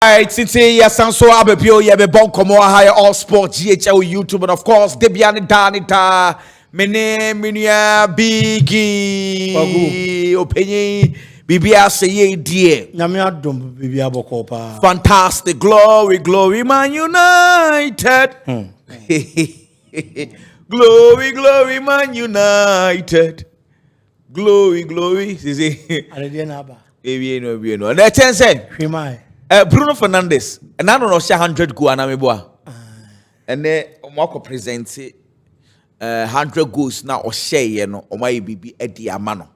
Right, since yes, and so Abepio, you have a bon como higher all sports, GHL, YouTube, and of course, Debiani Danita, Mene, Minia, Biggie, opinion, Bibia say, dear. Namiadum, Bibia Bokopa. Fantastic, glory, Man United. Glory, Man United. Glory, Sisi. Aledianaba. No. Let's say, Bruno Fernandes, and I don't know, 100 goals, and I'm and then Marco presents 100 goals now, or share, you know, or my baby Eddie Amano.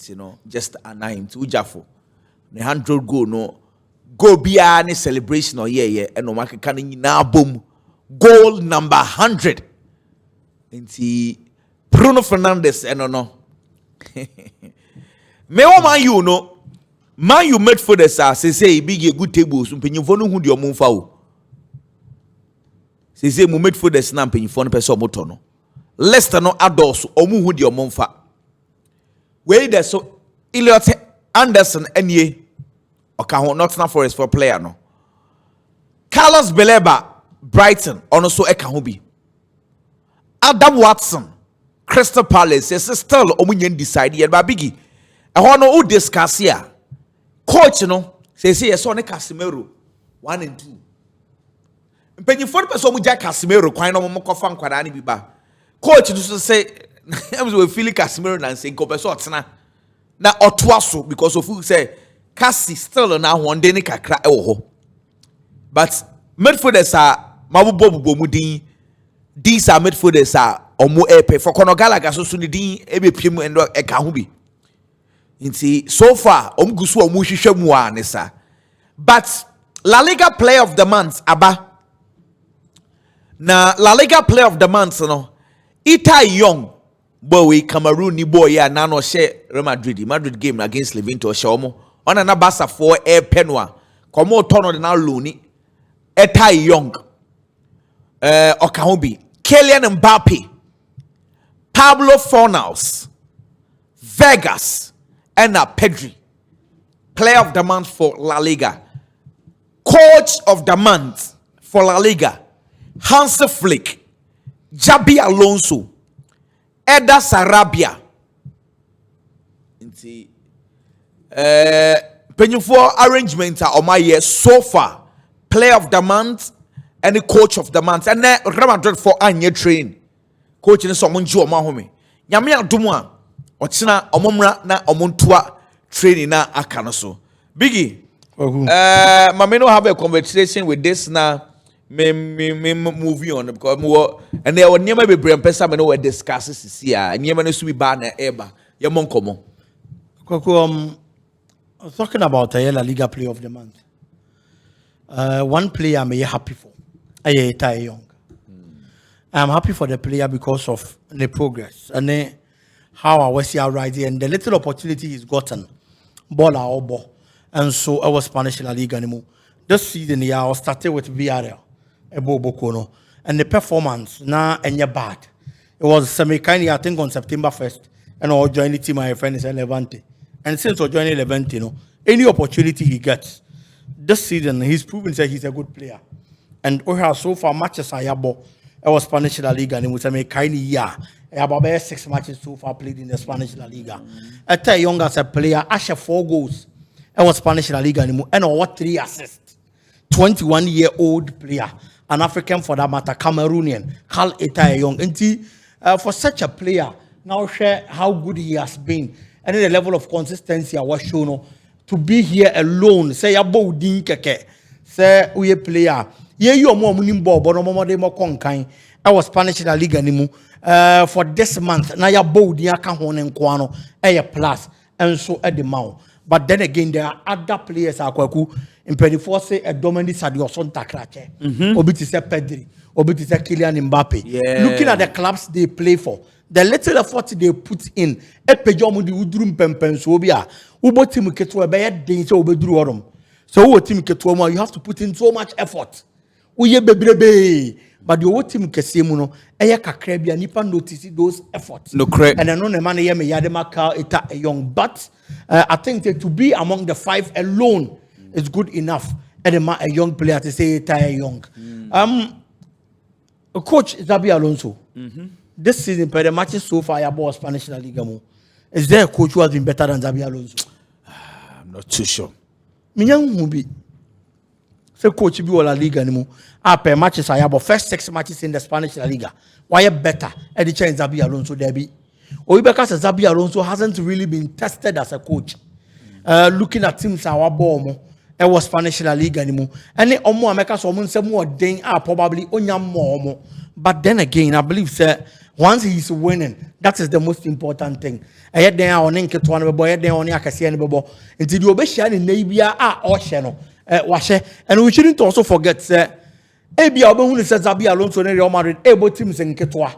You know, just a name to Jaffo. 100 goal, no, go be any celebration or yeah, and no market can now boom, goal number 100. And see Bruno Fernandes, and no. Me man, you know. Man, you made for the say big good tables, and you follow who your moon foul. Say, mu made for the snap in phone person motono. Leicester no adults or mu who your moon fa. Wait there so Elliot Anderson and ye or can not Forest for player no. Carlos Beleba Brighton on also Ekahubi. Adam Watson Crystal Palace is still omunyen decide yet by biggie. I want to discuss here. Coach, you know, say yes on Casemiro 1 and 2. Penny 4% of Casemiro, quite no more fan quadani biba. Coach, you say, I was feeling Casemiro and saying, Copesotsna. Now, or twasso because of who say, Cassie still now one day, crack oh. But midfielders are Mabu Bomudi. These are midfielders are or more epe for Conogalaga, so soon the Ebe Pim and Ekahubi. So far, but La Liga Player of the Month, Abba. Na La Liga Player of the Month, no. Ita Young, boy, Cameroon, ni boy, ya nano share Real Madrid game against Levante or Shomo. On an abasa for air penwa. Como tono de na luni. Ita Young, Okahubi, Kylian Mbappe, Pablo Fornals, Vegas. And Pedri, Player of the Month for La Liga, Coach of the Month for La Liga, Hans Flick, Jabi Alonso, Eda Sarabia. For arrangements are on my year so far, Player of the Month and the Coach of the Month, and then Real Madrid for Anya train, Coach in someone Joe Mahome, Yamia Dumwa. Ochina omomra na omontua training na akanoso. Biggie, Mameno have a conversation with this now. Me moving on because more and there were never be brain person me no we discuss this here. And never no be ban na eba. Your mon komo. Talking about La Liga Player of the Month. One player I'm happy for. Ita Young. I'm happy for the player because of the progress and how I was here right here and the little opportunity he's gotten, ball, and so I was Spanish La Liga anymore. This season, I was started with VRL, and the performance now and bad. It was semi-kind, I think, on September 1st, and I joined the team. My friend is Levante, and since I joined Levante, any opportunity he gets, this season he's proven that he's a good player, and we have so far matches I was Spanish La Liga, and it was a kind year. About 6 matches so far played in the Spanish La Liga. At a young as a player, I share 4 goals. I was Spanish La Liga anymore, and over 3 assists. 21-year-old player, an African for that matter, Cameroonian, Carl Ita Young. And for such a player, now share how good he has been, and the level of consistency I was shown to be here alone. Say about Din Keke, say we a player. Yeah, you are more ball, but no more conkai. I was Spanish La Liga anymore. For this month, na ya bold ya can hone and kwano a plus and so at the mouth. But then again, there are other players akwaku in 24 say a Dominic Sadio Santa Crache, Obiti say Pedri, Obiti say Kylian Mbappe. Looking at the clubs they play for, the little effort they put in, a pejomu di udrum pempen sobia, Ubo team ketu a bad day so obedru. So what team ketu you have to put in so much effort. Uye bebrebe. But the whole team Kesimuno, Eya Kakrebia, Nipa notice those efforts. No correct. And I know the man Yadema Ita Young. But I think that to be among the 5 alone is good enough. and a young player to say tire young. Coach Xabi Alonso. This season, per the matches so far, about Spanish La Liga. Is there a coach who has been better than Xabi Alonso? I'm not too sure. Minyang Mubi. So coach be La Liga anymore. Per matches I have first 6 matches in the Spanish La Liga. Why better? At the chance Xabi Alonso there be. Or because Xabi Alonso hasn't really been tested as a coach. Looking at teams our ball. It was Spanish La Liga anymore. And the Omo America so more thing are probably onya more. But then again, I believe that once he's winning, that is the most important thing. I had there on Inket one boy, there on Yakasian Bobo. Until you be shining Nabia or Shano, Washe. And we shouldn't also forget that Abi Alonso says Xabi Alonso and Real Madrid able teams in Ketwa.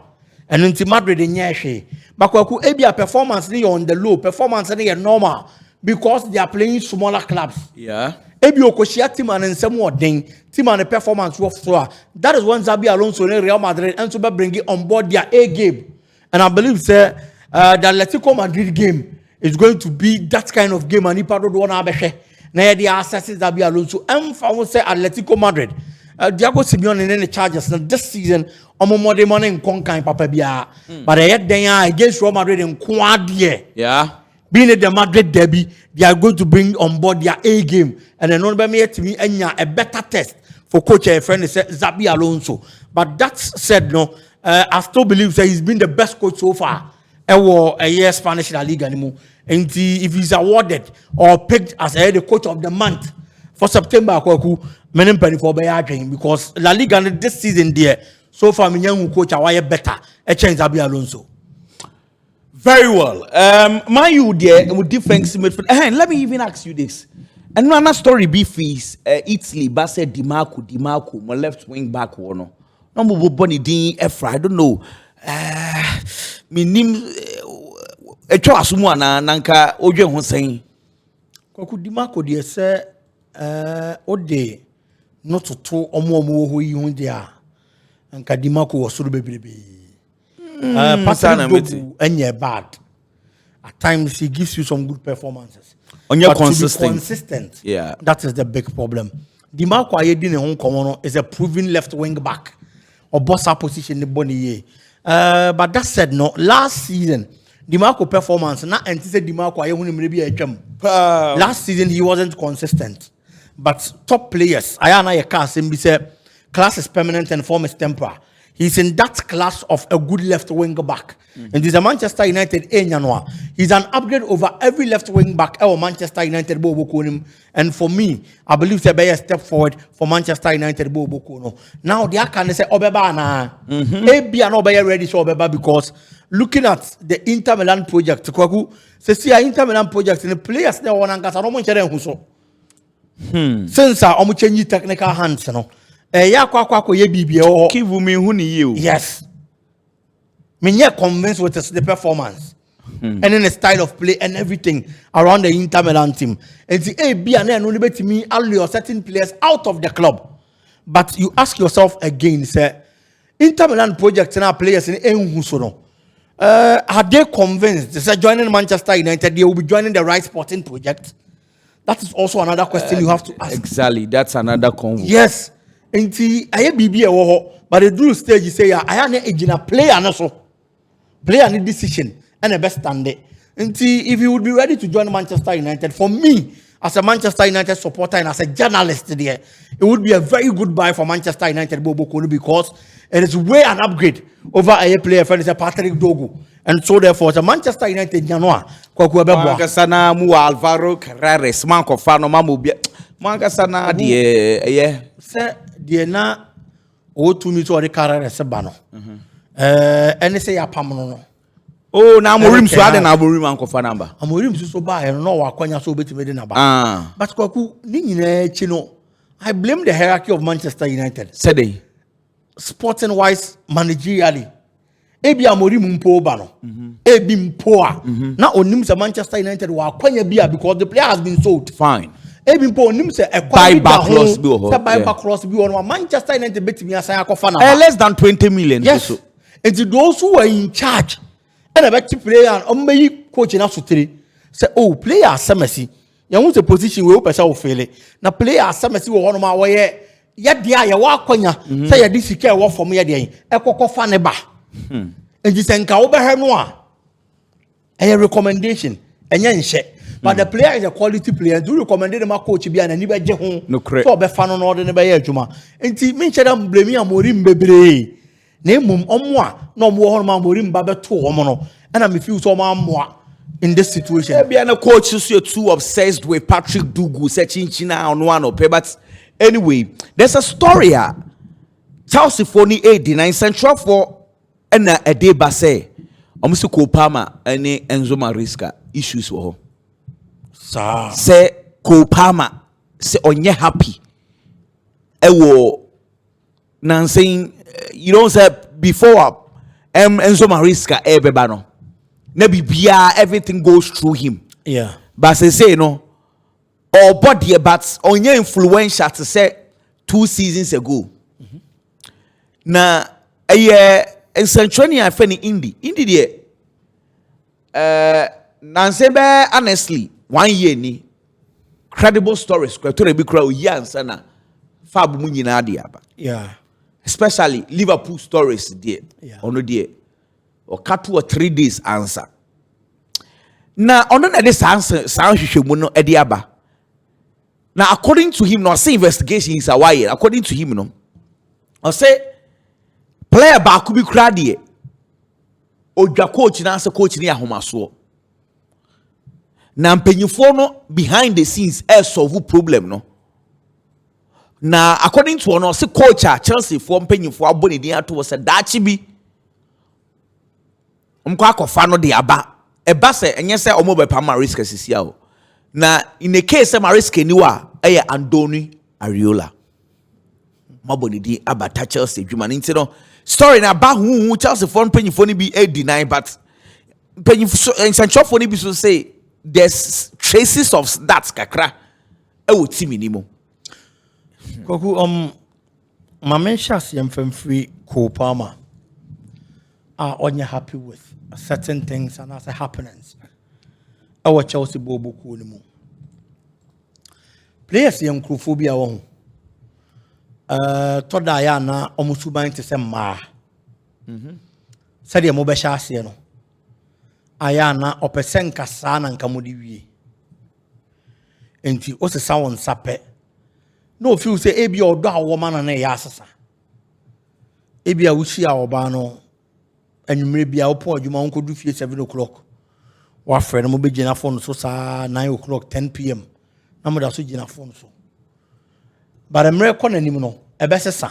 And into Madrid in Yashi. But Abi performance on the low, performance normal because they are playing smaller clubs. Yeah. Ebi okoshia team and some more ding team and performance worth through. That is when Xabi Alonso and Real Madrid and to bring it on board their A game. And I believe the Atletico Madrid game is going to be that kind of game. And Ipado do wanna be na the assassin Xabi Alonso and for say Atletico Madrid. Diego Simeone in the Chargers this season omo more money in Konkan Papa Bia. But yet they are against Real Madrid in Quadie. Yeah. Being at the Madrid derby, they are going to bring on board their A game. And then on me to me a better test for coach a friend Xabi Alonso. But that said, no, I still believe that he's been the best coach so far. A year Spanish La Liga anymore. And if he's awarded or picked as the coach of the month for September, many penny for because La Liga this season there so far my young coach are better. A change Xabi Alonso. Very well. My you there with defensive midfield. Let me even ask you this. And another story be fees. Italy, Basse Dimarco, my left wing back one. No more Bonnie Dean Efra. I don't know. Me name a choice one nanka Oje Hussein. Koku Dimarco dear say Ode not to two or more who you there. And Dimarco was so baby. And you're bad. At times he gives you some good performances. On your consistent. Yeah. That is the big problem. Dimarco Ayedin in Hong Kong is a proven left wing back or boss up position in Bonnie. But that said, no, last season, Dimarco performance, not until Dimarco Ayedin maybe a jump. Last season he wasn't consistent. But top players, Ayana Yakas, said class is permanent and form is temporary. He's in that class of a good left wing back. And he's a Manchester United January. He's an upgrade over every left wing back or Manchester United Bobo. And for me, I believe it's a step forward for Manchester United Bobo. Now they can say Obeba na. Maybe an Obeba ready so Obeba because looking at the Inter Milan project, see Inter Milan project and the players there want to since I change technical hands, yes. Me convinced with the performance and then the style of play and everything around the Inter Milan team. And the AB and then only to me all certain players out of the club. But you ask yourself again, say Inter Milan project and our players in Enhusono. Are they convinced that joining Manchester United they will be joining the right sporting project? That is also another question you have to ask. Exactly, that's another convo. Yes. Enti aye bibi e wo ho but the drew stage say I na ejina player na so player ni decision and the best stand it. Enti if you would be ready to join Manchester United, for me as a Manchester United supporter and as a journalist there, it would be a very good buy for Manchester United Bobo Konu because it is way an upgrade over a player friend is a Patrick Dogu. And so therefore the Manchester United January kwaku ebebo Sana mu Alvaro Carreras manko fa no mamu Manga sana die say die na o to me to the Carreras ba no any say apam no oh na amorim so ade na amorim manko fa number amorim so ba e no wa kwanya so betime de na ba but kwaku ni nyina chi no I blame the hierarchy of Manchester United said they sporting wise managerially ebi amorim mpo ba no ebi mpo a na onim se Manchester United wa kwanya bia because the player has been sold fine ebi mpo onim se buyback clause bi ho buyback clause bi ho Manchester United betimi asan akofa na less than 20 million yes so. And those who were in charge and a better player and meyi coach na sotere say oh player semesi You want a position where person will fail it. Now player some see one of my way. Yet dia ya wakonya say ya this care work for me dey. E kokko fa ne ba. Enti senka wo be he no a. A recommendation. Enya nhye. But the player is a quality player. Do recommend them a coach bi an ni be je ho. So be fa no no de ne be ye adwuma. Enti me nche da blame amorim bebre. Na emum omo a na omo ho no amorim ba be to omo no. And I feel so more in this situation. Maybe a coach is too obsessed with Patrick Dugu searching China on one or pay. But anyway, there's a story. Chelsea for the 89 central for a day basse. Omusu Kopama and Enzo Maresca issues for her. Say Kopama say onye happy. Ewo nan saying you don't say before Enzo Maresca ebebano. Everything goes through him. Yeah. But say no, or body but on your influential to say 2 seasons ago. Na a year in Centrania I find Indy Nansebe honestly 1 year ni credible stories to be crowd yansana fab munyina diaba. Yeah. Especially Liverpool stories there. Yeah. Ono there. Or cut 2 or 3 days answer. Now, on this answer, sound no ediaba. Now, according to him, no say investigation is a wire. According to him, no, or say player back could be crady. Or your coach and answer coach near home as well. Now, no behind the scenes, solve problem no. Now, according to one, say coach at Chelsea for penny for body near to us a dachibi. Mkwako fano de aba eba se enye se omo be pa Maresca sisia o na in the case Maresca ni wa eye Andoni Areola maboni di aba ta Chelsea dwuma nti no story na ba hu Chelsea for penyifo ni bi 89 but penyifo ensanchofo ni bi so say there's traces of that kakra e wo team ni mo Koku my mention am from free Kopama are only happy with certain things and as happenings. Our Chelsea Bobo Kulimu. Players young Kruphobia on Todayana almost buying to say ma. Sadia Mobesha Sieno Ayana or Pesen Casan and Camudi. And he also sound sape. No few say Abi or da woman and a yassa. Abi I will see our bano. And maybe I'll pour you my uncle do 7 o'clock. What friend will be Jenna phone so 9 o'clock, 10 p.m. Number that's Jenna phone so. But I'm reckoning him no, a best sa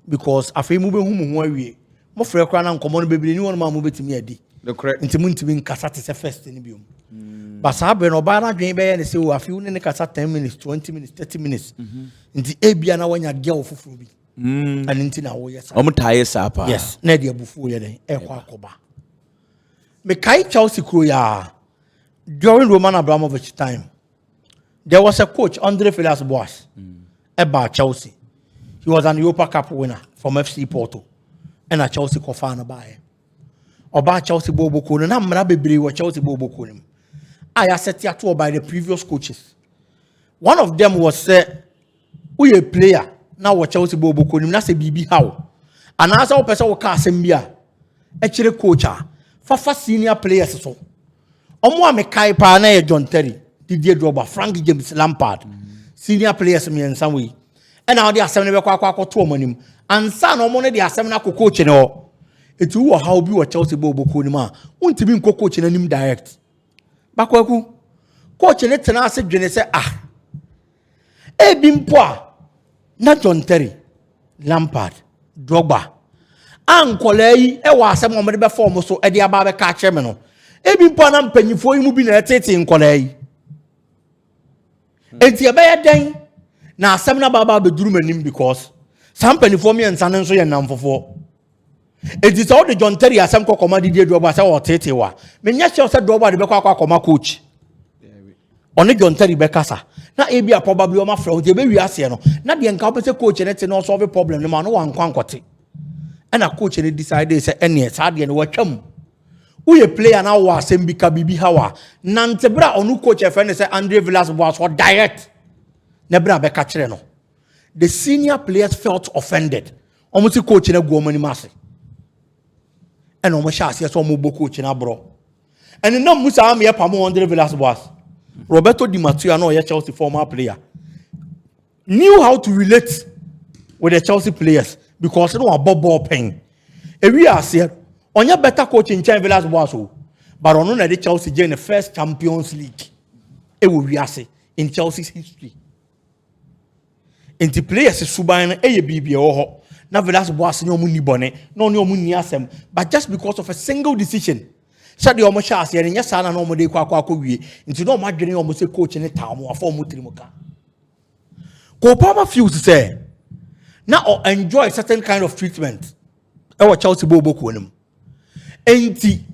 because I feel moving home where we more free crown and common baby, no one move to me a day. The correct into moon to be in Cassat is a first in the bium. But Sabe no banner dream by and say, oh, I feel in the Cassat 10 minutes, 20 minutes, 30 minutes. In the Abiana when you girl for free. And intina wo yes. Sapa. Yes, na dia bufu ye den e kwa koba. Me kai Chelsea crew ya during Roman Abramovich time. There was a coach Andre Villas-Boas about Chelsea. He was an Europa Cup winner from FC Porto. And a Chelsea kofana buy. Oba Chelsea bobo kono na mra bebre wo Chelsea bobo kono. I set ya to by the previous coaches. One of them was we a player now what Chelsea bobo konim na say bibi how and as our person will cast him bia actually coach fa senior players so omo am kai pa na John Terry Didier Drogba Frank James Lampard senior players me in some way and now they are 7 be kwa to omonim and san omo ne they are 7 na coach ne o etu wo how bi wo Chelsea bobo konim a untimi nko coach na nim direct bakwaku coach ne tena ase dwene say e bi mpo a na John Terry Lampard Drogba ankola yi e wa asem omede be form so e de aba be ka kye me no e bi mpo na mpanyifo yi mu bi na etete nkola yi enti e be ye den na asem na baba be duru manim because some mpanyifo me nsa nso ye namfofo enti so de John Terry asem kokoma Didier Drogba say o tete wa me nya che say Drogba de be kwa akoma coach on John Terry be kasa na e bia probably o ma fra o de be wi ase no na de nka opese coach ne te no solve problem no ma no wan kwankote and a coach ne decide say ene sa de ne watwam who a player now was Sembika Bibi Hawa. Nantebra onu coach a friend say Andre Villas-Boas for direct. Nebra be catch no. The senior players felt offended. Almost coach in a woman mass. And almost shall see some more coach in a bro. And no Musa Ami Pamo Andre Villas-Boas. Roberto Di Matteo, no Chelsea former player, knew how to relate with the Chelsea players because they know about ball pain. And we are saying, on your better coach in China Villas-Boas, but on the Chelsea in the first Champions League. It will be in Chelsea's history. And the players is Subban ABB or now Villas-Boas no money bonnet, no money asem, but just because of a single decision. Said the almost shas here, and yes, I know more de Quacowi, into no margin almost a coach in a town or form Mutrimoka. Copama feels to say, now enjoy certain kind of treatment. Our Chelsea Bobo Kunum. Ain't he?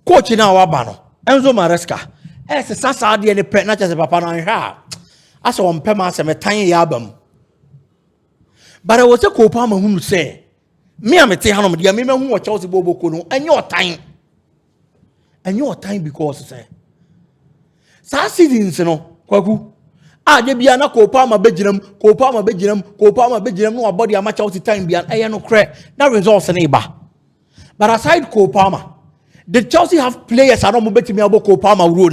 Coach in our banner, Enzo Maresca, as a Sassadi and a pet, not as a papa and her. I saw on Pemas and a tiny album. But I was a Copama who say, me, I'm a Tihanum, dear, me, who Chelsea Bobo Kuno, and your time. And your time because say sa seasons no kwaku de bia na Kopama beginam no abodi amacha out time bia no cre na results na iba. But aside Kopama, the Chelsea have players are no betimi abo Kopama ro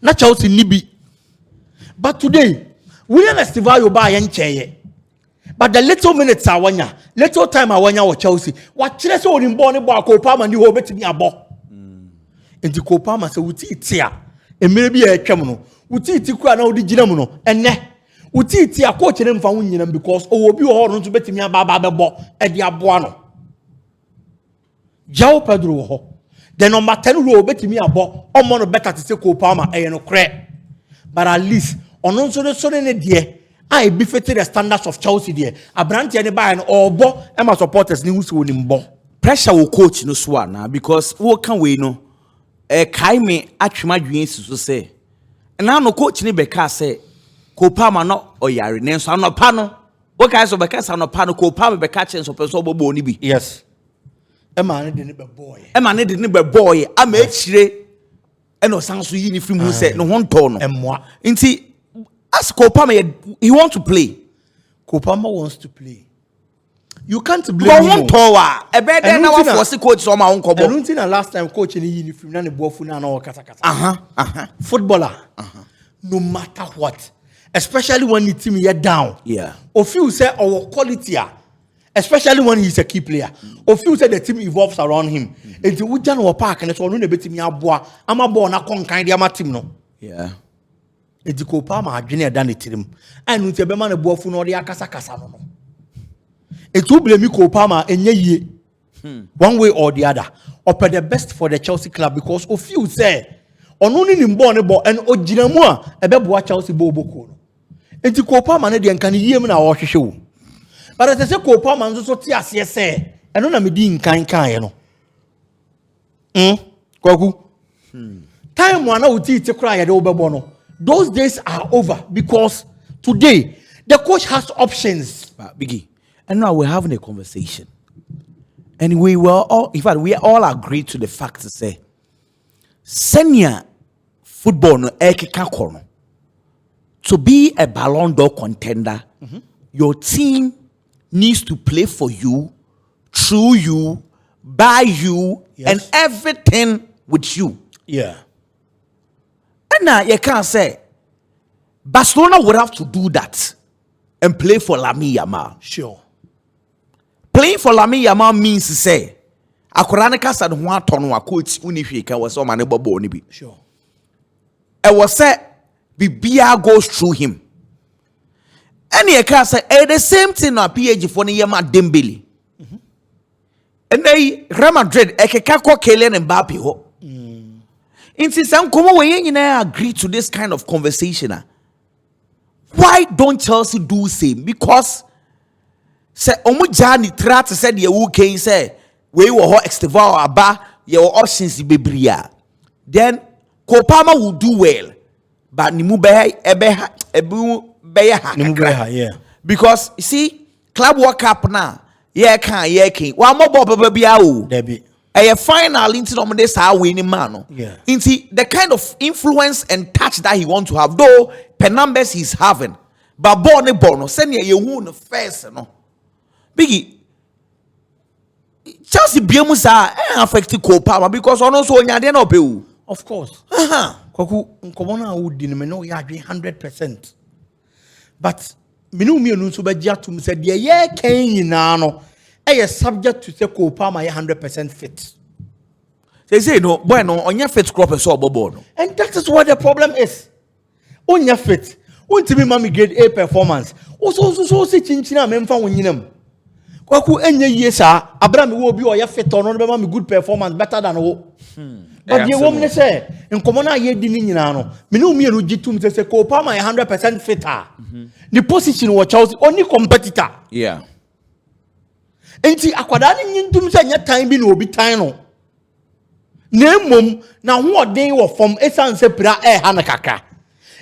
na Chelsea nibi. But today William Estivayo ba ye ncheye. But the little minutes awanya, little time awanya with Chelsea. What Chelsea so in born about Kopama ni ho betimi abo. Enti Kopama say wuti itia. E maybe e twem wuti itikura na odi ginam no. Enne. Wuti itia coach nem fa wunyinam because obi ho no so betimi aba bebo e de aboa no. João Pedro ho. The number 10 ro betimi abo. Omo no better to say Kopama e no kre. But at least onon so ne de I befitted the standards of Chelsea there. A branch any buy an or bo and my supporters ni who in bo. Pressure will coach no swana because what can we know? Kaime actually dreams to say. And now no coach ni beka say Kopama no or yari name so no pano. What guys of beka no pano Kopama beka chance of person bo ni bi. Yes. A man didn't be boy. A man didn't be boy. I made chire and no sounds to uniform who said no one tono. And moi. Inti as Kopama, he wants to play. Kopama wants to play. You can't blame but him. One tower. A better now for the coach on my own I don't think the last time coach in the uniform and the boyfriend and all kasa. Footballer. No matter what. Especially when the team is down. Yeah. Or few say our quality. Especially when he's a key player. Or few say the team evolves around him. If you would or park and it's all no bit me aboa. I'm a born a con kind of team no. Yeah. Edi Kopama adwene da ne tirim anu nti ebema ne boafu no de akasa kasa no etu blame Kopama enye yie one way or the other open the best for the Chelsea club because of you say ono ni nimbo ne bo en oginamu a ebeboa Chelsea bo boko no enti Kopama ne de nkan yie mu na wo hwehwe wo but as say Kopama nso so ti ase say eno na me di nkan kan ye no kwaku time wana uti ti kra ye de wo bebo no. Those days are over because today the coach has options. Biggie, and now we're having a conversation, and we were all, in fact, we all agreed to the fact to say, senior football no ekeka to be a Ballon d'Or contender, your team needs to play for you, through you, by you, and everything with you. Yeah. And now you can't say Barcelona would have to do that and play for Lamine Yamal. Sure. Playing for Lamine Yamal means to say Akoranika said one ton wa coach unifika was on bobo ni bi. Sure. It was said Bibia goes through him. And you can't say the same thing na PG for Yama Dembele. And they Real Madrid ekeka Kylian Mbappe ho. Inti some come we agree to this kind of conversation. Why don't Chelsea do same? Because say omujani try to say the UK say we were exteva aba your options bebria. Then Kopama will do well. But nimu beha yeah. Because you see Club World Cup now yeah can one more bob be out Debbie. a final into this how winning man. Yeah. Into the kind of influence and touch that he want to have, though per numbers he's having. But born send you wound first no. Biggie Chelsea Biamusa affected Cole Palmer because also on your no pay. Of course. Kwaku nkomona would me no ya 100%. But minu mi onu so be gia to me say de ye kan nyina no subject to say Cole Palmer 100% fit. They say no, boy no, on your fit crop so bobo no. And that is what the problem is. On your fit, won't me mami grade A performance. So say chinchina memfa wonyinam. Kwaku enye ye sa Abraham wo bi o ye fit on no be mami good performance better than wo. But the woman say in common ye di ni nyina no. Me no mienu gitum say Cole Palmer 100% fitter. The position was Chelsea only competitor. Yeah. Enti akwada ni nyintum say nya time bi na obi time no. Na mom na ho odin wo from esan se pra ha na kakra.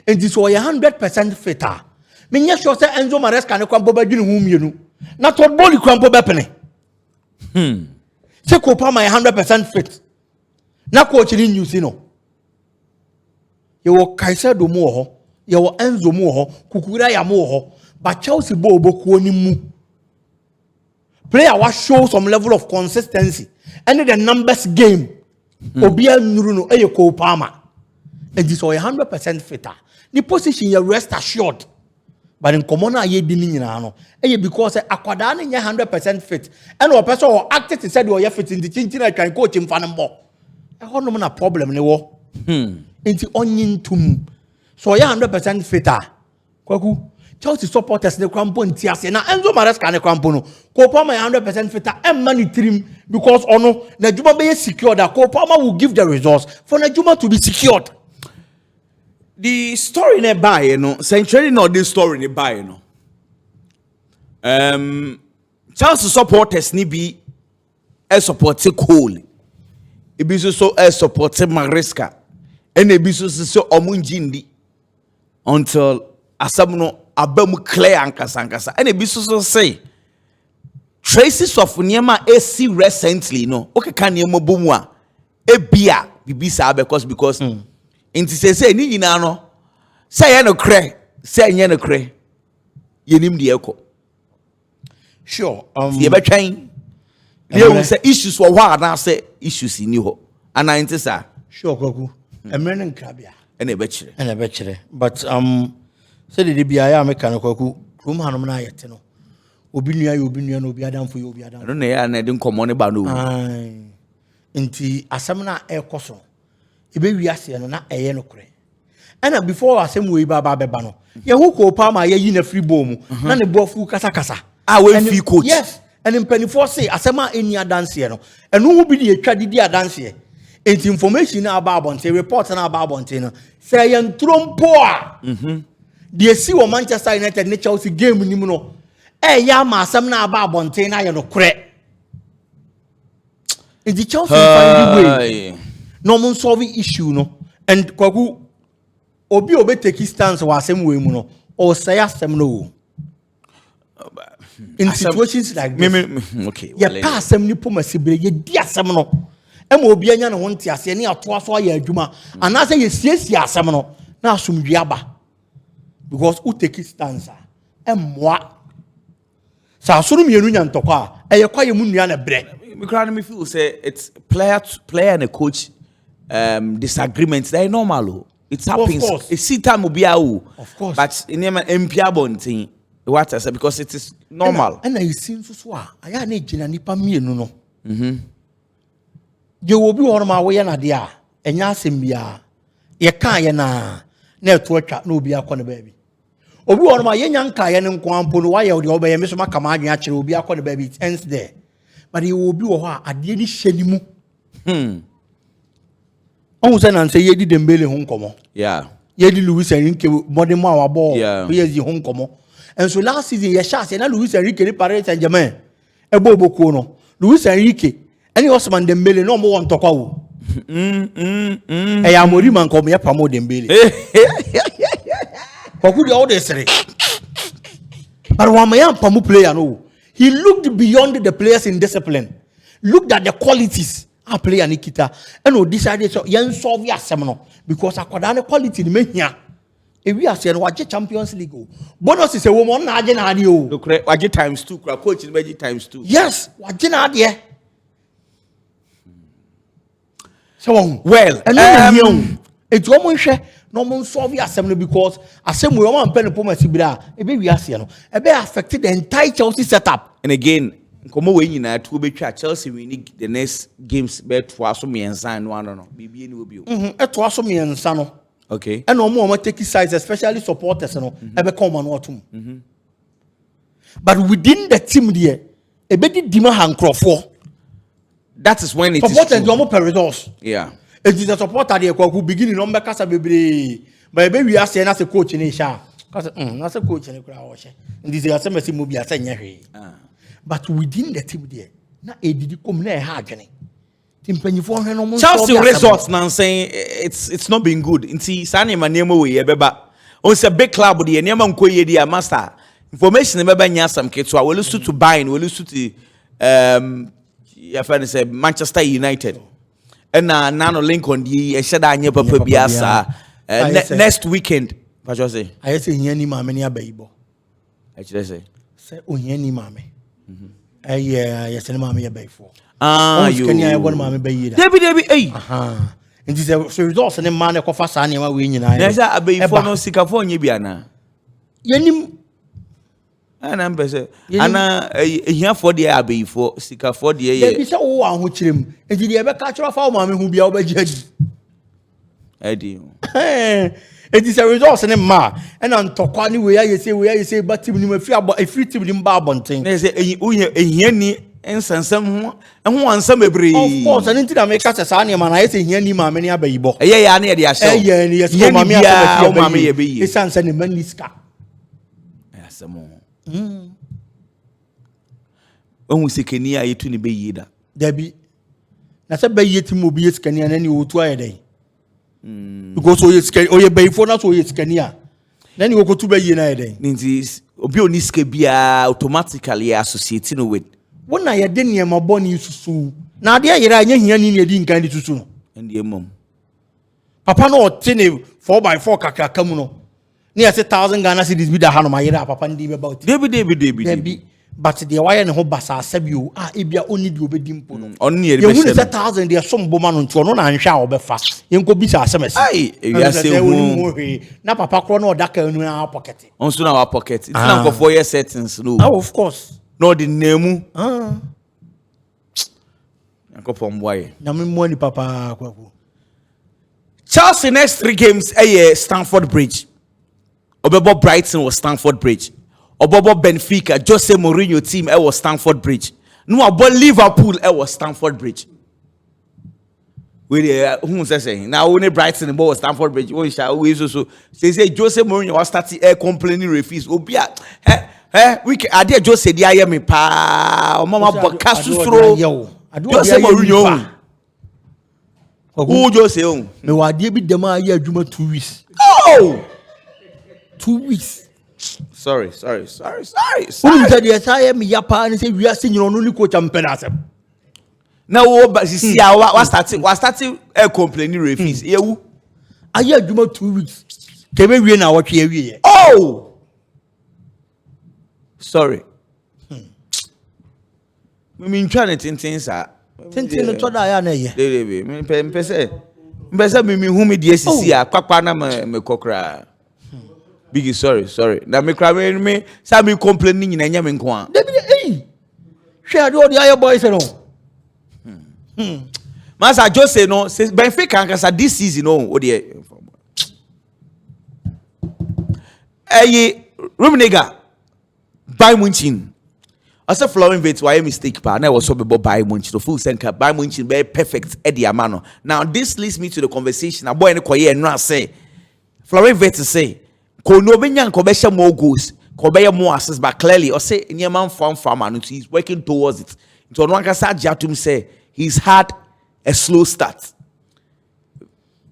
Enti so 100% fitter. Me nya sure say Enzo Maresca ne kwampo ba dwene hu mienu. Na to boli kwampo be pene. Say Cole Palmer 100% fit. Na coach ni news no. Ye wo Kaisedo mu ho, ye wo Enzo mu ho, Kukura ya mu ho, but Chelsea bo obokuo ni mu. Player wa show some level of consistency. And the numbers game. Obia nuru no eye Cole Palmer. And this was 100% fitter. The position you rest assured. But in common ye di ni nyina no. Eye because akwada ni 100% fit. And o person o acted to say you fit in the chinchina kan coach him fan mbo. E ho no na problem ne wo. Enti onyin tum. So 100% fitter. Kwaku Chelsea supporters ne kwampo ntiase na Enzo Maresca ne kwampo no. Cole Palmer 100% fitter and money trim because ono na Juma be secure that Cole Palmer will give the results for na Juma to be secured. The story ne buy no, century not this story ne buy no. Chelsea supporters ni be a support Cole. E be so a support Maresca. And e be so omunjindi until asamuno abamu clear ankasa and e be so say traces of niema AC recently no okay kan niema bomu a e bia bibisa because inti say ni nyina no say ye no kre say nye no kre yenim de ekọ sure ye betwan ye say issues wo hwa na say issues ni ho ana inti sa sure kwaku emre nkrabia ene be kire but say the bia ya make kan kwaku room hanom na yete no obi nua no obi adamfo ye obi adamfo no na ya na de nkomo ne ba no nti asem na ekoso ebe wiase no na eye no kure ana before asem we ba no ye hu Cole Palmer ye yi na free ball mu na ne boafu kasa we free coach yes and in penny for say asem a eni adanse no eno hu bi de atwa didi adanse enti information na about say report na about no say ye ntrompo a de si wo Manchester United ne Chelsea game ni mu no ya ma asem na about na ye no kure enti Chelsea find the way no mun solve issue no and kwaku obi take stance wa asem we mu no o say asem no in situations like this okay ye pa asem ni pomasibre ye di asem no e ma obi anya ne ho ntiase ne ato aso ya adwuma ana say ye siesie asem no na asomdwe aba because who take stance e moa sa asoro mienu nya ntokwa e ye kwa ye mu nua na bre me crowd me feel say it's player and a coach disagreements they normal it happens it see time will be out of course but in MP bonting what I say because it is normal and I see so aya na gina nipa mienu no je obi won ma we na de a enya asem bia ye kan ye na eto atwa na obi akọ ne baabi obi won ma ye nyanka ye ne nkwampo no wa ye de oba ye me so maka ma adwen akere obi akọ ne baabi it ends there but ye obi wo ho a ade ni hyeni mu on say nan say ye di Dembele ho nkomo yeah ye di Luis Enrique modern mo awabo yeah ye di ho nkomo and so last season ye sha say na Luis Enrique ni Paris Saint-Germain e bo bokuo no Luis Enrique any Osman Dembele no mo won tokwa wo e ya mori man kom ye pamo Dembele kwaku de all dey sere but wa ma ya pamo player no He looked beyond the players in discipline, looked at the qualities a player Nikita, and decided so young solve your seminal because I could quality in here. If we are saying watch Champions League, bonus is a woman, Najan Look, watch times 2, coach is magic times 2. Yes, what Nadia. So Well, and then it's almost no one solve your assembly because assembly one pen upon Sibira, a baby Asiano, a bear affected the entire Chelsea setup. And again, come away in a 2 Chelsea, we need the next games bet for us and sign one or no. BB will be. It was me and Sano. Okay. And no more take sides, especially supporters and ever come and what. But within the team there, a bit Dima hand Crawford. That is when it supporters is do more paradox. Yeah. It is a supporter there who begin in number casa baby. But baby, I say as a coach in Asia. Because that's a coach in the crowd. And this is a semi movie as a but within the team there, not a did you come near Hagany. Chelsea results now saying it's not been good. Inti Sani Manemo we beba. On a big club the Nyama Nkoye dia master. Information beba nya some kids we lose to Bayern, we lose to say Manchester United. And nano link on the Shada anya papa biasa next weekend. What you say? I say nyani mama ni abaibo. Actually say. Say onyani mama. Yes, and mama abaifo. You Kenya one mama bayi. Debbie, hey. And this is results and a man of Fasani wa winning. There's a abaifo no sikafonye biana. Yenim and I'm busy. And here for the abaifo sika for the year. There is a one which him. And did you ever catch off our mammy who be over judge? Eddie. It is a resource in a ma. And on Tokani, where you say, but a free team in Barbonting. There's a yenny and some and one some every. Of course, and into the make us a sunny man. I say, Yenny, mammy, a baby. Yeah, near the show. Yes, mammy, his son sent a manliska. Yes, some more. When we see Kenya, you to be either. Debbie. That's a bay yet to move yes, Kenya, and then you will try a day. Because you pay for not so it's Kenya. Then you go to be united. Means Obioniske be automatically associated with. When I didn't hear my bonny used to sue. Now, dear, you're didn't kind to soon. And the mum. Papa no 4x4 kaka kamuno. Near 1,000 Ghana cities with the hand of my papa and about Debbie. But the wire and hope basa sabu if you only do be dimple. Only you win 1,000, there are some woman on Tono and shower be fast. You go be a semester. Aye, you are saying, now papa chrono daka in our pocket. On soon our pocket. It's not for 4 year settings. No, of course. No, the name. I go from why. Namin money, papa. Chelsea next 3 games Stamford Bridge. Obebo Brighton was Stamford Bridge. Obobo Benfica, Jose Mourinho team, was Stamford Bridge. No, about Liverpool, was Stamford Bridge. Who saying now only Brighton and was Stamford Bridge. We so say Jose Mourinho was starting complaining refuse. Obia, we can idea Jose di aye me pa. Mama Bokasu throw. Jose Mourinho. Who Jose on? Me wa die bi dem aye adwuma 2 weeks. Oh, 2 weeks. Sorry. Who said yes, I am Yapa and say we are seeing only coach and penasem. Now, but you see, I starting complaining refuse. You, I hear you 2 weeks. Can we win our here? Oh, sorry. I mean, trying to things are. Tintin to die, I know. Me whom me DSC, Quapana, me cockra. Biggie, sorry. Now me cry me. Some complaining in a yamin quan. Hey, share all the other boys and all. Master Jose no says Benfica can this season no. Oh dear. Rummenigge, Bayern Munich. I said Florian Wirtz why mistake pa. Now was so about Bayern Munich. The full center Bayern Munich very perfect Eddie Amano. Now this leads me to the conversation. A boy in the choir and not say Florian Wirtz say. Kono benya nkobesha more goals, kobeya more assists, but clearly, or say in your man farm, and he's working towards it. So no one can say he's had a slow start.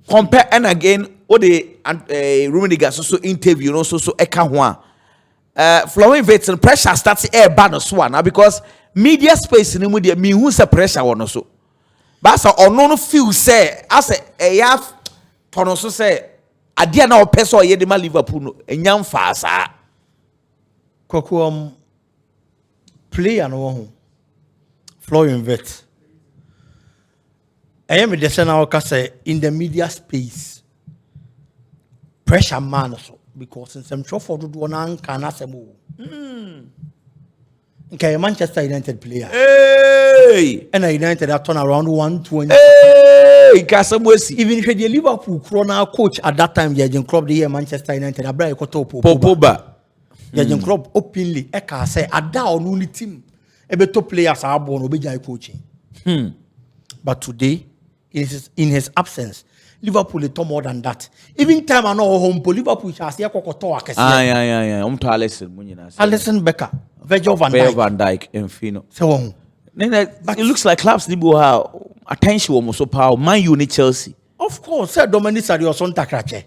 Compare and again, what the Rummenigge so interview, so eka Flowing Vets and pressure starts air ban so now because media space in the me who's a pressure one so. But so or no feel say as a have tonoso say adia na opeso ye de ma Liverpool no enyam fa sa. Kwaku player no ho. Flowing Vets. I am the senna say in the media space. Pressure man so because in some show for do one can asemo. Okay, Manchester United player. Hey! And United have turned around 120. Hey! Even if the Liverpool corner coach at that time, Jurgen Klopp the year Manchester United, a brave koto Popoba. Jurgen Klopp openly, Eka say, a down only team. Ebe top players are born obey coaching. But today, in his absence, Liverpool is more than that. Even time I know home, Liverpool shall see a kokoto akesi. Alisson Becker, Virgil van Dijk, and Fino. So, but it looks like clubs need to attention almost so power. Man U need Chelsea. Of course, sir, Dominic Sadio son takrache.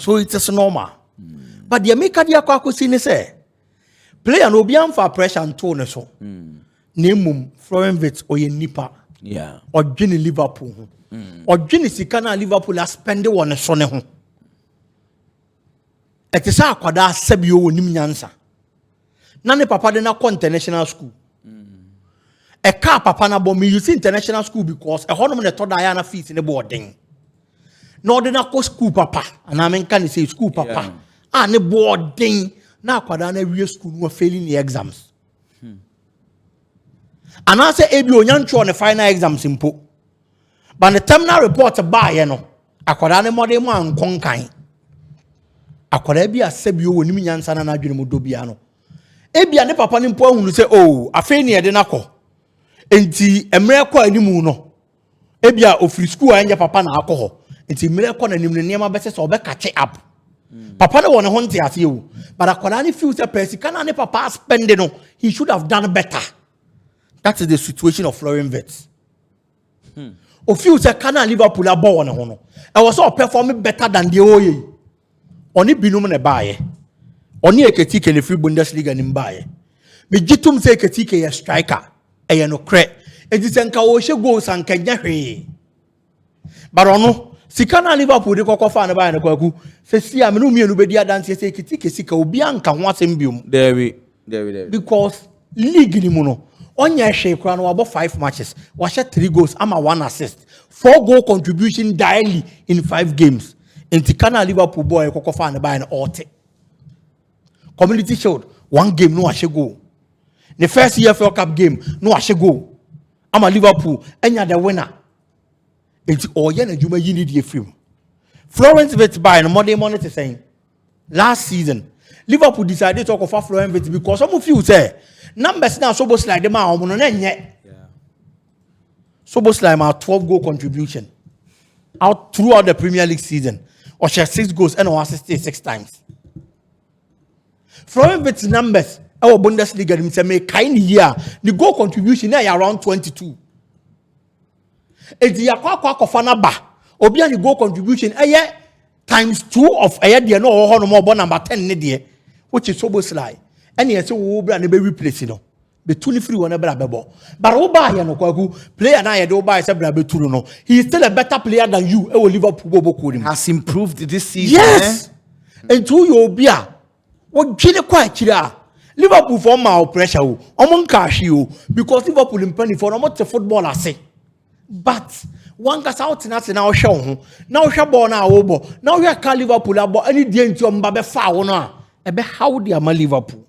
So it is normal. But the America dia kwa kusini say, player no biam for pressure and tone so. Name Florian Wirtz or ye nipa. Yeah. Or Jenny Liverpool. Or Jenny Sikana Liverpool has spent one a son. It is a quada sebio nimyansa. Nane papa de na ko international school. A car papa na bomb you see international school because a honor na to Diana fees in the boarding. No de na ko school papa. And I mean can say school papa. Yeah. Ah ne boarding na kwada na real school no failing the exams. And I say ebi onyancho on the final exams impo. But the terminal report ba ye no. Akwada ne mode mo ankon kan. Akwada bi asebio woni nyansa na adwene mo do bia no. Ebia ne papa ne mpo ahunu say oh afei ne de nakọ. Enti emre kwa animu no. Ebia ofri school anya papa na akọ. Enti emre kwa na anim ne niam abese so obe catch up. Papa ne won ho nte ase o. But akwada ne feel say persika na ne papa spend no. He should have done better. That is the situation of Florian Wirtz. Of you say can Liverpool a ball on ho. I was all performing better than the oye. Oni binum ne bae. Oni eketike ne free Bundesliga ni mbae. Me gitum say eketike ya striker. Eye no kre. Enti se nka wo hye goals anka nya hwe. But ono sika na Liverpool de kokofa na bae na kwaku. Se sia me no mienu bedi adanse se eketike sika obi anka ho asem biom. There. Because league ni mu no. Onya hwe kra no wabo 5 matches. Wa hye 3 goals ama 1 assist. 4 goal contribution daily in 5 games. Enti kana Liverpool boy kokofa na bae na ote. Community Shield, 1 game no ashe go. The first EFL Cup game no ashe go. I'm a Liverpool, enya the winner. It's all yen and Juma need the film. Florence Wirtz by and Monday morning saying last season, Liverpool decided to offer Florence Wirtz because some of you say numbers now so like the man on yet. So like my 12 goal contribution out throughout the Premier League season, or share 6 goals and assisted 6 times. Florian Wirtz numbers, our Bundesliga, they say kind year, the goal contribution is around 22. It's the Aquafana ba, Obian the goal contribution, times 2 of a year, no more number 10, which is so sly. And yes, we will be replaced. The 23 one bebo. But Oba no kwaku player na ye do buy say bra beturu no. He is still a better player than you. E Liverpool bobo has improved this season. Yes. And to you obia. What chile kwa chira. Liverpool for my pressure o. Omo cash you because Liverpool in penny for omo te football ase. But one gas out na now show ho. Now show ball na obo. Now we call Liverpool abo any dey nti omba be fa wo no a. E be how dey am Liverpool.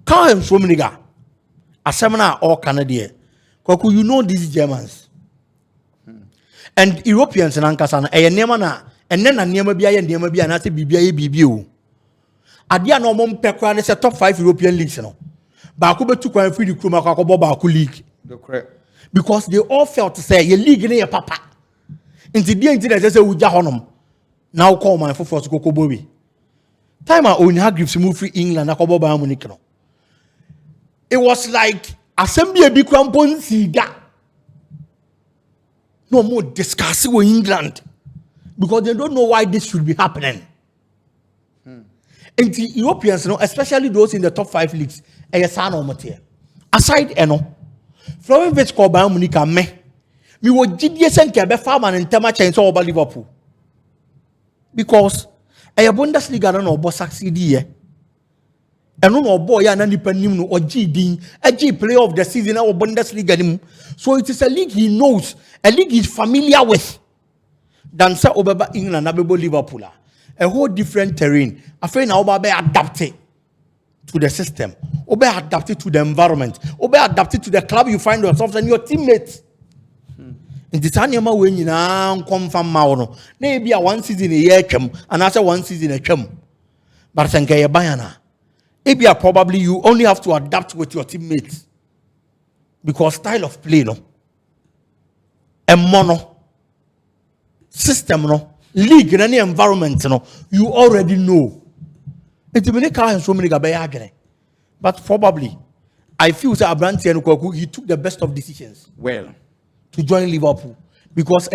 Call him so many guy. Asemana or Canadian. Kwaku, you know these Germans. And Europeans and Ankasana, a Nemana, and then a Nemabia and Nemabia and BBA BBU. Adia no mom pekran is a top 5 European leagues. No. Bakuba took one free Krumako Baku League. Because they all felt to say, you league in your papa. Into the end, there's a Uja now call my for Coco Bobby. Time I own Hargreaves move free England, a Cobo Bamunic. It was like assembly a big crampon siga. No more discussing with England because they don't know why this should be happening. And the Europeans, especially those in the top 5 leagues, aside Florence called Bayern Munich me would GDS and Kebe Farm and Tema Chains over Liverpool. Because a Bundesliga no boss succeed here. And no boy and independent or GD, a G player of the season or Bundesliga. So it is a league he knows, a league he's familiar with. Than say Obaba England, Abebo Liverpool. A whole different terrain. I feel now Oba be adapted to the system. Oba adapted to the environment. Oba adapted to the club you find yourself and your teammates. In the time when you now come from Mauno, maybe a 1 season a year come, and after 1 season a come. But Sankaya Bayana. Maybe probably you only have to adapt with your teammates. Because style of play, no. A mono system, no. League in any environment, no. You already know. It's many cars so many gabayagre. But probably, I feel that Abranti and Kwaku, he took the best of decisions. Well, to join Liverpool. Because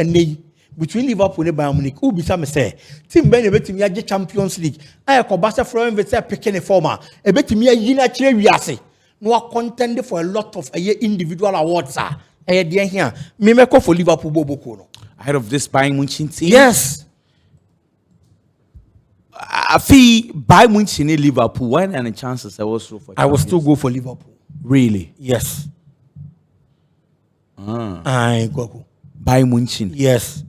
between Liverpool and Bayern Munich, who be some say, Team Ben, a bit me a Champions League. I call Barca from the picking a former, a bit me a Yina Cherry. No are contended for a lot of individual awards, sir. I dear here. Me for Liverpool Bobo Kono. Ahead of this Bayern Munich team? Yes. I feel Bayern Munich in Liverpool. When any chances I was for? I will still go for Liverpool. Really? Yes. I go. Bayern Munich. Yes.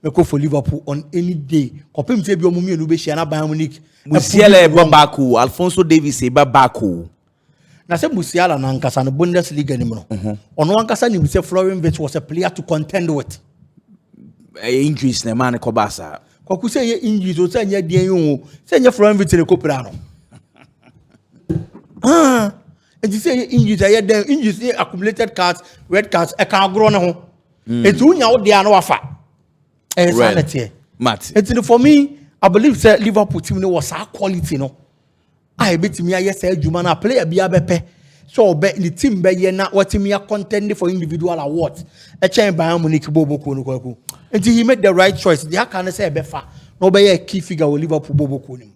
Me go for Liverpool on any day. Kopim say bi omumi enu be shia na Bayern Munich. Musiala Babaku, Alfonso Davies Babaku. Na say Musiala na nkasa no Bundesliga ni no. Ono ankasa ni say Florian was a player to contend with. Injuries na man ko Barca. Kwaku say ye injuries o say nya den yo. Say nya Florian ne ko pra no. And you say injuries are then injuries accumulated cards, red cards, a can grow no. It's unya out there no afa. Sanity. Matt. It's for me, I believe that Liverpool team was our quality, no. I bet me I say Jumana player be abepe. So bet the team be ye na what me contending for individual awards. A chain Bayern Munich Bobo Kono Kwaku. And he made the right choice. They can say befa. No be a key figure with Liverpool Bobo Kono.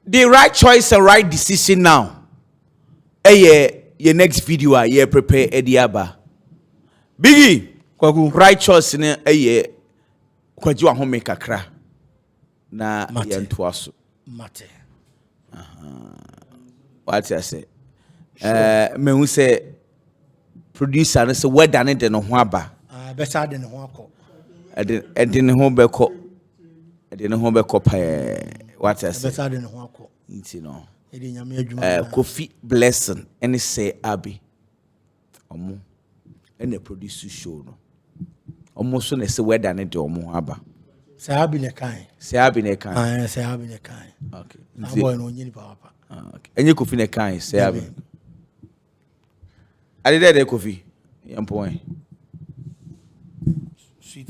The right choice and right decision now. Your next video ye prepare Ediaba. Biggie, kwaku right choice ne kwaji wa home kakra na ye ntoaso. Mate. What I say? Me hu say producer no say weda ne de no ho aba. Better than ho akọ. Ede ne ho beko. Ede ne ho beko pa. What I say? Better than ho akọ. Nti no. Kofi Blessing and say Abby and the produce show no almost soon as a weather and the omo aba say Abby ne kind say Abby ne kind say Abby ne kind okay boy no nyini papa okay and you Kofi ne kind say Abby I did that Kofi yam point sweet